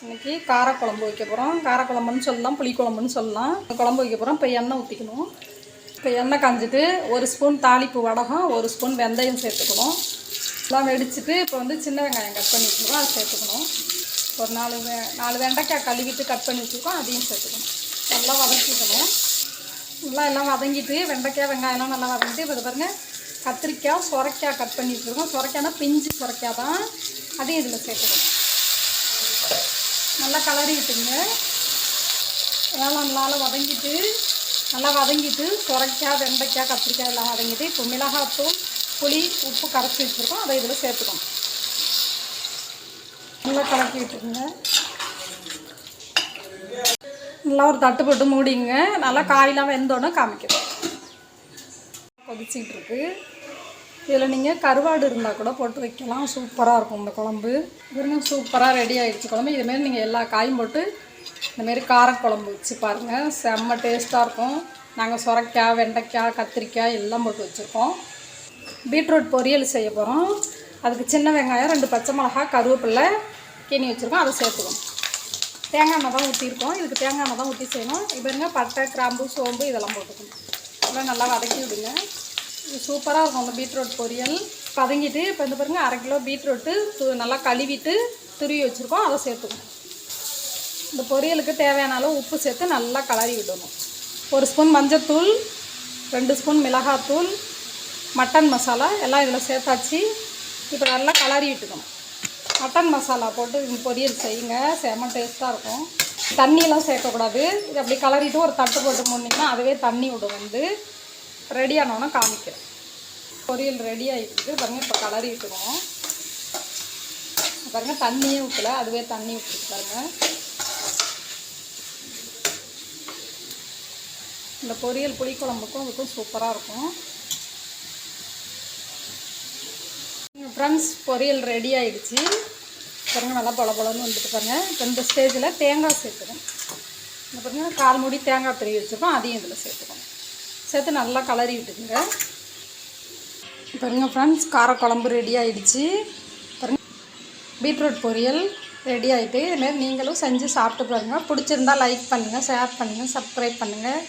இன்றைக்கி காரக்குழம்பு வைக்க போகிறோம். காரக்குழம்புன்னு சொல்லலாம், புளிக்குழம்புன்னு சொல்லலாம். குழம்பு வைக்க போகிறோம். இப்போ எண்ணெய் ஊற்றிக்கணும். இப்போ எண்ணெய் காஞ்சிட்டு 1 ஸ்பூன் தாளிப்பு வடகம், 1 ஸ்பூன் வெந்தயம் சேர்த்துக்கணும். எல்லாம் வெடிச்சிட்டு இப்போ சின்ன வெங்காயம் கட் பண்ணி வச்சுருக்கோம், அதை சேர்த்துக்கணும். ஒரு 4 வெண்டைக்காய் கழுவிட்டு கட் பண்ணி வச்சுருக்கோம், அதையும் சேர்த்துக்கணும். நல்லா வதக்கிக்கணும். எல்லாம் வதங்கிட்டு வெண்டைக்காய் வெங்காயம்லாம் நல்லா வதங்கிட்டு இப்போ பாருங்கள் கத்திரிக்காய் சுரைக்காய் கட் பண்ணி வச்சுருக்கோம். சுரைக்காய்னா பிஞ்சு சுரைக்காய் தான், அதையும் இதில் சேர்த்துக்கணும். நல்லா கலரி விட்டுங்க. நல்லா வதங்கிட்டு சுரைக்காய் வெண்டைக்காய் கத்திரிக்காய் எல்லாம் வதங்கிட்டு இப்போ மிளகாத்தூள் புளி உப்பு கரைச்சி வச்சுருக்கோம், அதை இதில் சேர்த்துக்கணும். நல்லா கலக்கி விட்டுருங்க. நல்லா ஒரு தட்டு போட்டு மூடிங்க. நல்லா காயெல்லாம் வெந்தோடனே காமிக்கிறோம். கொதிச்சிக்கிட்டு இருக்கு. இதில் நீங்கள் கருவாடு இருந்தால் கூட போட்டு வைக்கலாம், சூப்பராக இருக்கும் இந்த குழம்பு. பாருங்க சூப்பராக ரெடி ஆகிடுச்சு குழம்பு. இதுமாரி நீங்கள் எல்லா காயும் போட்டு இந்தமாரி காரக்குழம்பு வச்சு பாருங்கள், செம்ம டேஸ்ட்டாக இருக்கும். நாங்கள் சுரைக்காய் வெண்டைக்காய் கத்திரிக்காய் எல்லாம் போட்டு வச்சுருக்கோம். பீட்ரூட் பொரியல் செய்ய போகிறோம். அதுக்கு சின்ன வெங்காயம் 2 பச்சை மிளகாய் கருவேப்பிலை கிணி வச்சுருக்கோம், அதை சேர்த்துக்கணும். தேங்காய் எண்ணெய் தான் ஊற்றிருக்கோம். இதுக்கு தேங்காய் எண்ணெய் தான் ஊற்றி செய்யணும். இப்போ பட்டை கிராம்பு சோம்பு இதெல்லாம் போட்டுக்கணும். இதெல்லாம் நல்லா வதக்கி விடுங்க. இது சூப்பராக இருக்கும் அந்த பீட்ரூட் பொரியல். வதங்கிட்டு இப்போ பாருங்கள் 1/2 கிலோ பீட்ரூட்டு நல்லா கழுவிட்டு துருவி வச்சுருக்கோம், அதை சேர்த்துக்கணும். இந்த பொரியலுக்கு தேவையான அளவு உப்பு சேர்த்து நல்லா கலரி விடணும். 1 ஸ்பூன் மஞ்சத்தூள், 2 ஸ்பூன் மிளகாத்தூள், மட்டன் மசாலா எல்லாம் இதில் சேர்த்தாச்சு. இப்போ நல்லா கலரி விட்டுக்கணும். மட்டன் மசாலா போட்டு பொரியல் செய்யுங்க, செம்ம டேஸ்ட்டாக இருக்கும். தண்ணியெல்லாம் சேர்க்கக்கூடாது. இது அப்படி கலரிட்டு ஒரு தட்டு போட்டு மூடினீங்கன்னா அதுவே தண்ணி விடும். ரெடியானோன்னா காமிக்கிறேன். பொரியல் ரெடி ஆகிட்டு பாருங்கள். இப்போ கலரி விட்டுக்கணும். பாருங்கள் தண்ணியே ஊற்றல, அதுவே தண்ணி விட்டுட்டு பாருங்கள். இந்த பொரியல் புளிக்குழம்புக்கும் அதுக்கும் சூப்பராக இருக்கும். ஃப்ரெண்ட்ஸ் பொரியல் ரெடி ஆகிடுச்சு பாருங்கள். நல்லா பொலன்னு வந்துட்டு பாருங்கள். இப்போ இந்த ஸ்டேஜில் தேங்காய் சேர்த்துக்கணும். இந்த பாருங்கள் 1/4 மூடி தேங்காய் துருவி வச்சுருக்கோம், அதையும் இதில் சேர்த்துக்கணும். சேர்த்து நல்லா கலரி விட்டுக்குங்க. பாருங்கள் ஃப்ரெண்ட்ஸ் காரக்குழம்பு ரெடி ஆகிடுச்சு பாருங்கள். பீட்ரூட் பொரியல் ரெடி ஆகிட்டு இதுமாரி நீங்களும் செஞ்சு சாப்பிட்டு பாருங்கள். பிடிச்சிருந்தால் லைக் பண்ணுங்கள், ஷேர் பண்ணுங்கள், சப்ஸ்கிரைப் பண்ணுங்கள்.